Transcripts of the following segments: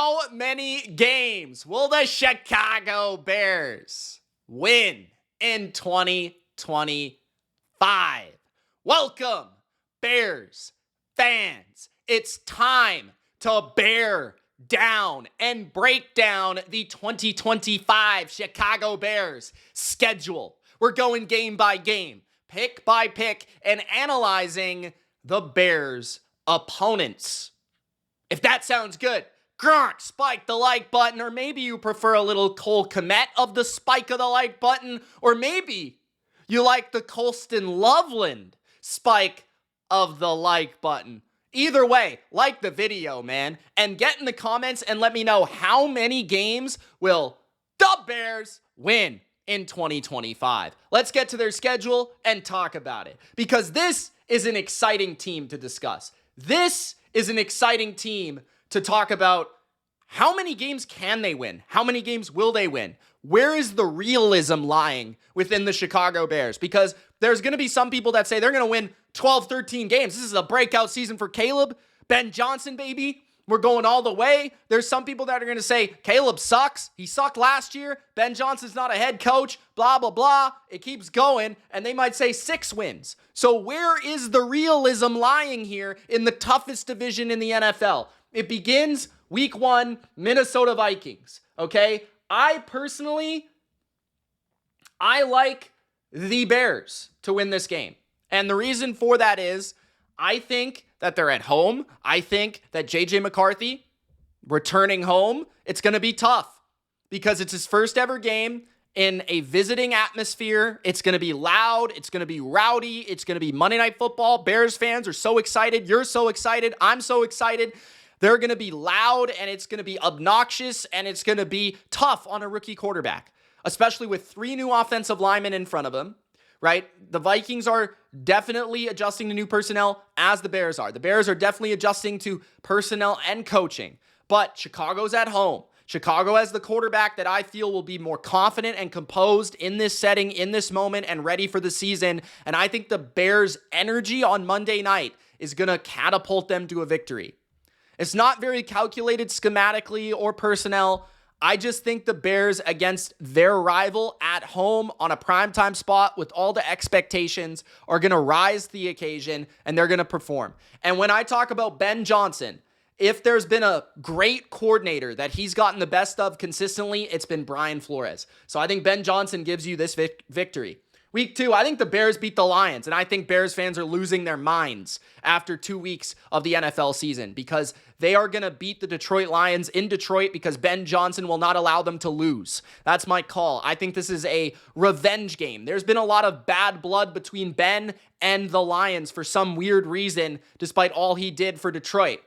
How many games will the Chicago Bears win in 2025? Welcome, Bears fans. It's time to bear down and break down the 2025 Chicago Bears schedule. We're going game by game, pick by pick, and analyzing the Bears' opponents. If that sounds good, Gronk, spike the like button, or maybe you prefer a little Cole Kmet of the spike of the like button, or maybe you like the Colston Loveland spike of the like button. Either way, like the video, man, and get in the comments and let me know how many games will the Bears win in 2025. Let's get to their schedule and talk about it, because this is an exciting team to discuss. This is an exciting team to talk about. How many games can they win? How many games will they win? Where is the realism lying within the Chicago Bears? Because there's going to be some people that say they're going to win 12, 13 games. This is a breakout season for Caleb. Ben Johnson, baby. We're going all the way. There's some people that are going to say Caleb sucks. He sucked last year. Ben Johnson's not a head coach. Blah, blah, blah. It keeps going. And they might say 6 wins. So where is the realism lying here in the toughest division in the NFL? It begins week 1, Minnesota Vikings. Okay? I like the Bears to win this game. And the reason for that is I think that they're at home. I think that J.J. McCarthy returning home, it's going to be tough because it's his first ever game in a visiting atmosphere. It's going to be loud. It's going to be rowdy. It's going to be Monday Night Football. Bears fans are so excited. You're so excited. I'm so excited. They're going to be loud, and it's going to be obnoxious, and it's going to be tough on a rookie quarterback, especially with 3 new offensive linemen in front of him. Right? The Vikings are definitely adjusting to new personnel as the Bears are. The Bears are definitely adjusting to personnel and coaching. But Chicago's at home. Chicago has the quarterback that I feel will be more confident and composed in this setting, in this moment, and ready for the season. And I think the Bears' energy on Monday night is going to catapult them to a victory. It's not very calculated schematically or personnel. I just think the Bears against their rival at home on a primetime spot with all the expectations are going to rise to the occasion and they're going to perform. And when I talk about Ben Johnson, if there's been a great coordinator that he's gotten the best of consistently, it's been Brian Flores. So I think Ben Johnson gives you this victory. Week 2, I think the Bears beat the Lions, and I think Bears fans are losing their minds after 2 weeks of the NFL season because they are going to beat the Detroit Lions in Detroit because Ben Johnson will not allow them to lose. That's my call. I think this is a revenge game. There's been a lot of bad blood between Ben and the Lions for some weird reason, despite all he did for Detroit.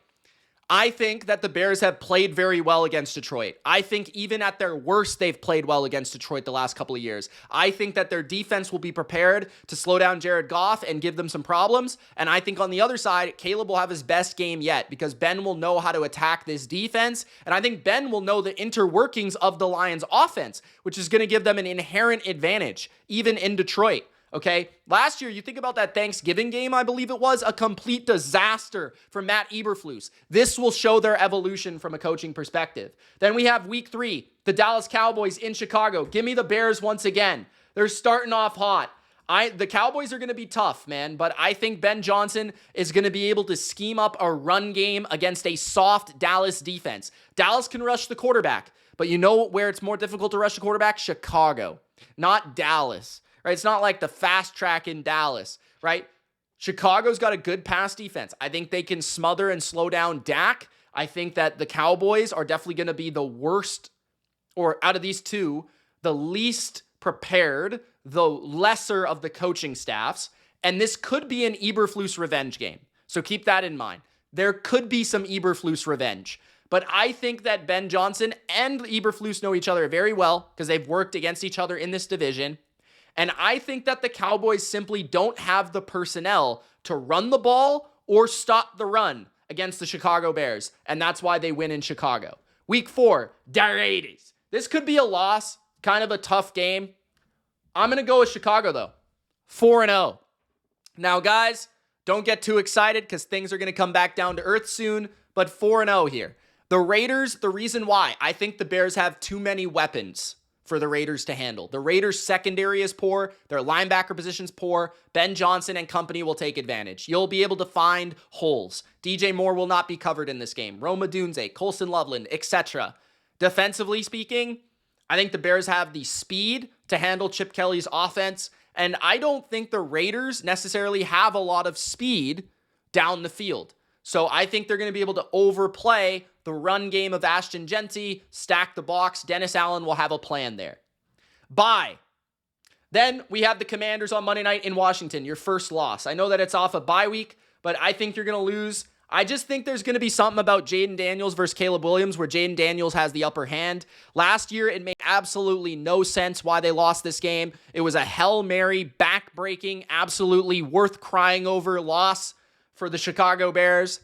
I think that the Bears have played very well against Detroit. I think even at their worst, they've played well against Detroit the last couple of years. I think that their defense will be prepared to slow down Jared Goff and give them some problems. And I think on the other side, Caleb will have his best game yet because Ben will know how to attack this defense. And I think Ben will know the interworkings of the Lions offense, which is going to give them an inherent advantage, even in Detroit. Okay, last year, you think about that Thanksgiving game, I believe it was, a complete disaster for Matt Eberflus. This will show their evolution from a coaching perspective. Then we have week 3, the Dallas Cowboys in Chicago. Give me the Bears once again. They're starting off hot. The Cowboys are going to be tough, man, but I think Ben Johnson is going to be able to scheme up a run game against a soft Dallas defense. Dallas can rush the quarterback, but you know where it's more difficult to rush the quarterback? Chicago, not Dallas. Right? It's not like the fast track in Dallas, right? Chicago's got a good pass defense. I think they can smother and slow down Dak. I think that the Cowboys are definitely going to be the worst, or out of these two, the least prepared, the lesser of the coaching staffs. And this could be an Eberflus revenge game. So keep that in mind. There could be some Eberflus revenge. But I think that Ben Johnson and Eberflus know each other very well because they've worked against each other in this division. And I think that the Cowboys simply don't have the personnel to run the ball or stop the run against the Chicago Bears. And that's why they win in Chicago. Week 4, the Raiders. This could be a loss, kind of a tough game. I'm going to go with Chicago, though. 4-0. Now, guys, don't get too excited because things are going to come back down to earth soon. But 4-0 here. The Raiders, the reason why, I think the Bears have too many weapons for the Raiders to handle. The Raiders' secondary is poor. Their linebacker position's poor. Ben Johnson and company will take advantage. You'll be able to find holes. DJ Moore will not be covered in this game. Rome Odunze, Colston Loveland, etc. Defensively speaking, I think the Bears have the speed to handle Chip Kelly's offense, and I don't think the Raiders necessarily have a lot of speed down the field. So I think they're going to be able to overplay the run game of Ashton Genty, stack the box. Dennis Allen will have a plan there. Bye. Then we have the Commanders on Monday night in Washington, your first loss. I know that it's off a bye week, but I think you're going to lose. I just think there's going to be something about Jaden Daniels versus Caleb Williams where Jaden Daniels has the upper hand. Last year, it made absolutely no sense why they lost this game. It was a Hail Mary, back-breaking, absolutely worth crying over loss for the Chicago Bears.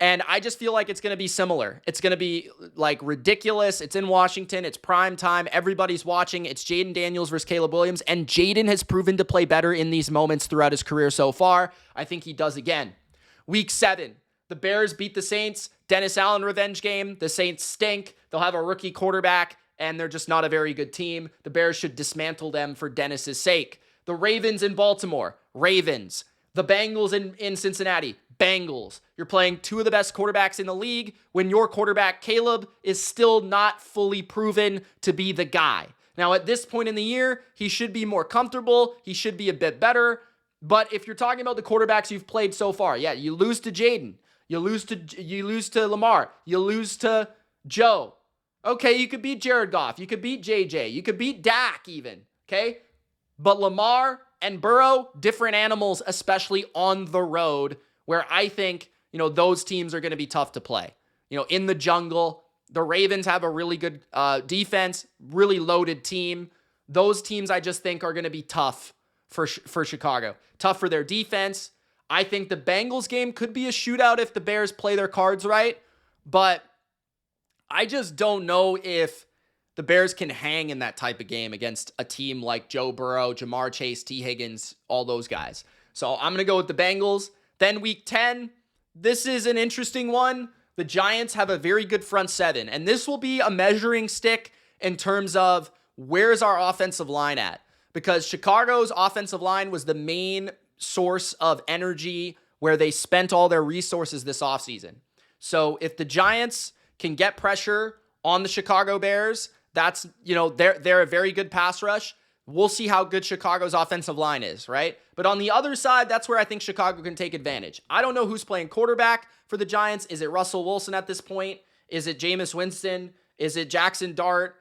And I just feel like it's going to be similar. It's going to be like ridiculous. It's in Washington. It's prime time. Everybody's watching. It's Jaden Daniels versus Caleb Williams. And Jaden has proven to play better in these moments throughout his career so far. I think he does again. Week 7, the Bears beat the Saints. Dennis Allen revenge game. The Saints stink. They'll have a rookie quarterback, and they're just not a very good team. The Bears should dismantle them for Dennis's sake. The Ravens in Baltimore. Ravens. The Bengals in Cincinnati. Bengals. You're playing two of the best quarterbacks in the league when your quarterback, Caleb, is still not fully proven to be the guy. Now, at this point in the year, he should be more comfortable. He should be a bit better. But if you're talking about the quarterbacks you've played so far, yeah, you lose to Jaden. You lose to Lamar. You lose to Joe. Okay, you could beat Jared Goff. You could beat JJ. You could beat Dak even. Okay? But Lamar and Burrow, different animals, especially on the road, where I think, those teams are going to be tough to play. In the jungle, the Ravens have a really good defense, really loaded team. Those teams I just think are going to be tough for Chicago. Tough for their defense. I think the Bengals game could be a shootout if the Bears play their cards right, but I just don't know if the Bears can hang in that type of game against a team like Joe Burrow, Jamar Chase, T. Higgins, all those guys. So I'm going to go with the Bengals. Then week 10, this is an interesting one. The Giants have a very good front seven, and this will be a measuring stick in terms of where's our offensive line at, because Chicago's offensive line was the main source of energy where they spent all their resources this offseason. So if the Giants can get pressure on the Chicago Bears, that's, they're a very good pass rush. We'll see how good Chicago's offensive line is, right? But on the other side, that's where I think Chicago can take advantage. I don't know who's playing quarterback for the Giants. Is it Russell Wilson at this point? Is it Jameis Winston? Is it Jackson Dart?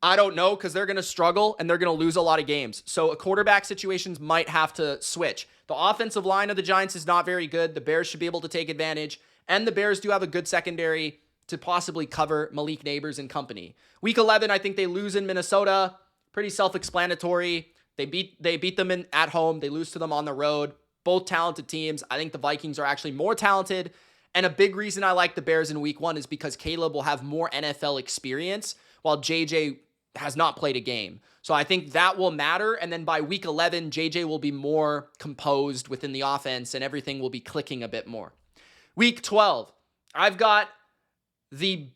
I don't know, because they're going to struggle and they're going to lose a lot of games. So a quarterback situations might have to switch. The offensive line of the Giants is not very good. The Bears should be able to take advantage. And the Bears do have a good secondary to possibly cover Malik Neighbors and company. Week 11, I think they lose in Minnesota. Pretty self-explanatory. They beat them at home. They lose to them on the road. Both talented teams. I think the Vikings are actually more talented. And a big reason I like the Bears in week 1 is because Caleb will have more NFL experience while JJ has not played a game. So I think that will matter. And then by week 11, JJ will be more composed within the offense and everything will be clicking a bit more. Week 12, I've got the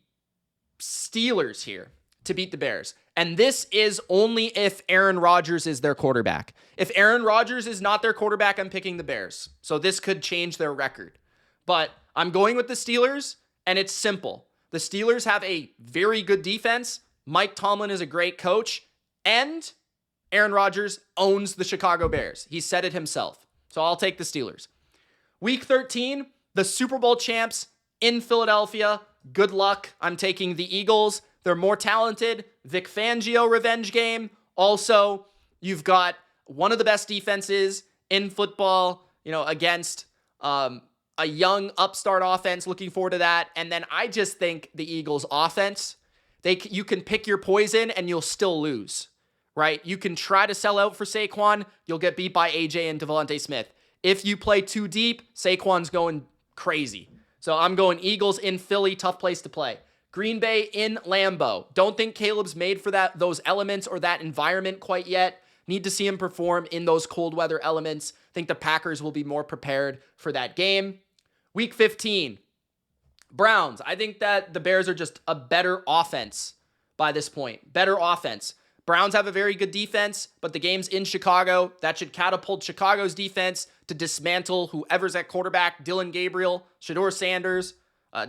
Steelers here to beat the Bears. And this is only if Aaron Rodgers is their quarterback. If Aaron Rodgers is not their quarterback, I'm picking the Bears. So this could change their record. But I'm going with the Steelers, and it's simple. The Steelers have a very good defense. Mike Tomlin is a great coach, and Aaron Rodgers owns the Chicago Bears. He said it himself. So I'll take the Steelers. Week 13, the Super Bowl champs in Philadelphia. Good luck. I'm taking the Eagles. They're more talented. Vic Fangio revenge game. Also, you've got one of the best defenses in football, against a young upstart offense. Looking forward to that. And then I just think the Eagles offense, you can pick your poison and you'll still lose, right? You can try to sell out for Saquon. You'll get beat by AJ and Devontae Smith. If you play too deep, Saquon's going crazy. So I'm going Eagles in Philly. Tough place to play. Green Bay in Lambeau. Don't think Caleb's made for those elements or that environment quite yet. Need to see him perform in those cold weather elements. Think the Packers will be more prepared for that game. Week 15. Browns, I think that the Bears are just a better offense by this point. Better offense. Browns have a very good defense, but the game's in Chicago. That should catapult Chicago's defense to dismantle whoever's at quarterback. Dylan Gabriel, Shedeur Sanders,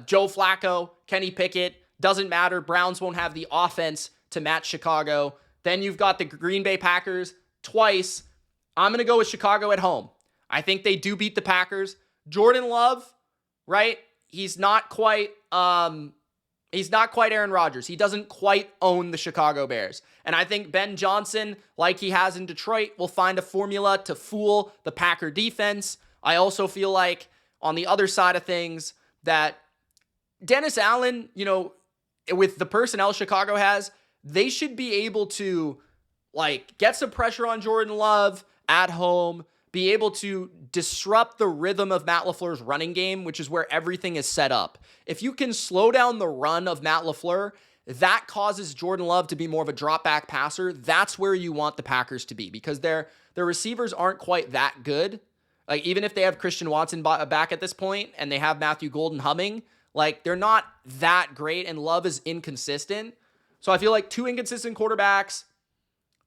Joe Flacco, Kenny Pickett. Doesn't matter. Browns won't have the offense to match Chicago. Then you've got the Green Bay Packers twice. I'm going to go with Chicago at home. I think they do beat the Packers. Jordan Love, right? He's not quite Aaron Rodgers. He doesn't quite own the Chicago Bears. And I think Ben Johnson, like he has in Detroit, will find a formula to fool the Packer defense. I also feel like on the other side of things that Dennis Allen, with the personnel Chicago has, they should be able to get some pressure on Jordan Love at home, be able to disrupt the rhythm of Matt LaFleur's running game, which is where everything is set up. If you can slow down the run of Matt LaFleur, that causes Jordan Love to be more of a drop back passer. That's where you want the Packers to be, because their receivers aren't quite that good. Even if they have Christian Watson back at this point and they have Matthew Golden humming, they're not that great, and Love is inconsistent. So I feel like two inconsistent quarterbacks,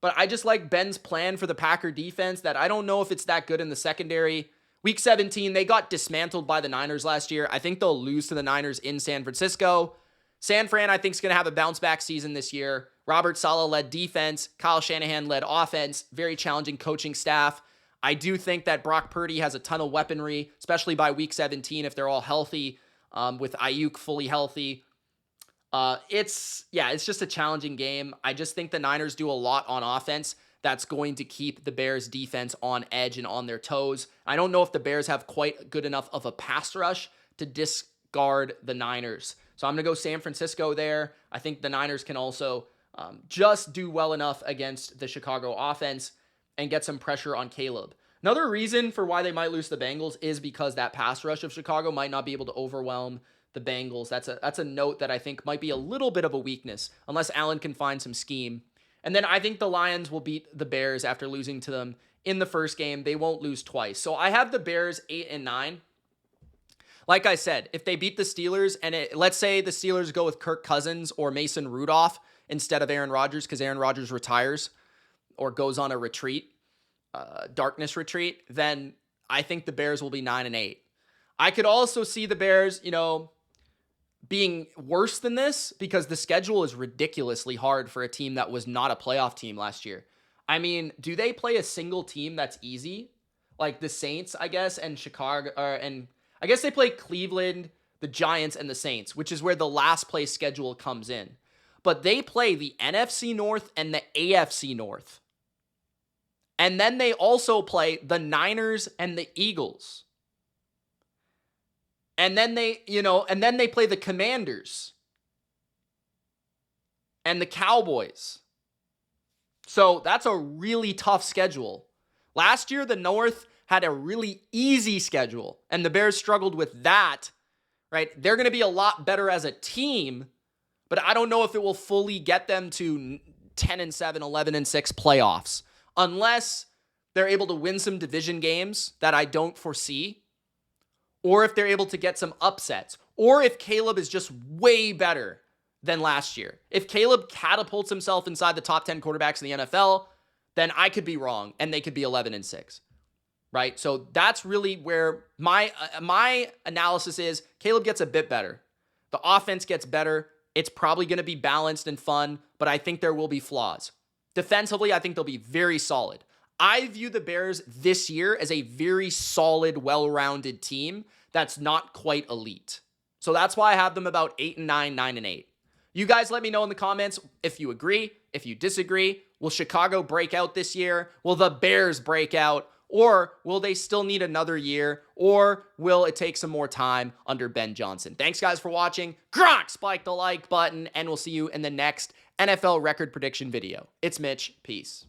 but I just like Ben's plan for the Packer defense that I don't know if it's that good in the secondary. Week 17, they got dismantled by the Niners last year. I think they'll lose to the Niners in San Francisco. San Fran, I think, is going to have a bounce-back season this year. Robert Saleh led defense. Kyle Shanahan led offense. Very challenging coaching staff. I do think that Brock Purdy has a ton of weaponry, especially by week 17 if they're all healthy, with Ayuk fully healthy. It's just a challenging game. I just think the Niners do a lot on offense that's going to keep the Bears defense on edge and on their toes. I don't know if the Bears have quite good enough of a pass rush to discard the Niners. So I'm going to go San Francisco there. I think the Niners can also just do well enough against the Chicago offense and get some pressure on Caleb. Another reason for why they might lose the Bengals is because that pass rush of Chicago might not be able to overwhelm the Bengals. That's a note that I think might be a little bit of a weakness unless Allen can find some scheme. And then I think the Lions will beat the Bears after losing to them in the first game. They won't lose twice. So I have the Bears 8-9. Like I said, if they beat the Steelers, and let's say the Steelers go with Kirk Cousins or Mason Rudolph instead of Aaron Rodgers because Aaron Rodgers retires or goes on a retreat, darkness retreat, then I think the Bears will be 9-8. I could also see the Bears, being worse than this because the schedule is ridiculously hard for a team that was not a playoff team last year. I mean, do they play a single team that's easy? Like the Saints, I guess, and Chicago, and I guess they play Cleveland, the Giants, and the Saints, which is where the last place schedule comes in. But they play the NFC North and the AFC North. And then they also play the Niners and the Eagles. And then they play the Commanders and the Cowboys. So that's a really tough schedule. Last year, the North had a really easy schedule, and the Bears struggled with that, right? They're going to be a lot better as a team, but I don't know if it will fully get them to 10-7, 11-6 playoffs, unless they're able to win some division games that I don't foresee, or if they're able to get some upsets, or if Caleb is just way better than last year. If Caleb catapults himself inside the top 10 quarterbacks in the NFL, then I could be wrong, and they could be 11-6, right? So that's really where my analysis is. Caleb gets a bit better. The offense gets better. It's probably going to be balanced and fun, but I think there will be flaws. Defensively, I think they'll be very solid. I view the Bears this year as a very solid, well-rounded team that's not quite elite. So that's why I have them about 8-9, 9-8. You guys let me know in the comments if you agree, if you disagree. Will Chicago break out this year? Will the Bears break out? Or will they still need another year? Or will it take some more time under Ben Johnson? Thanks, guys, for watching. Gronk, spike the like button, and we'll see you in the next NFL record prediction video. It's Mitch. Peace.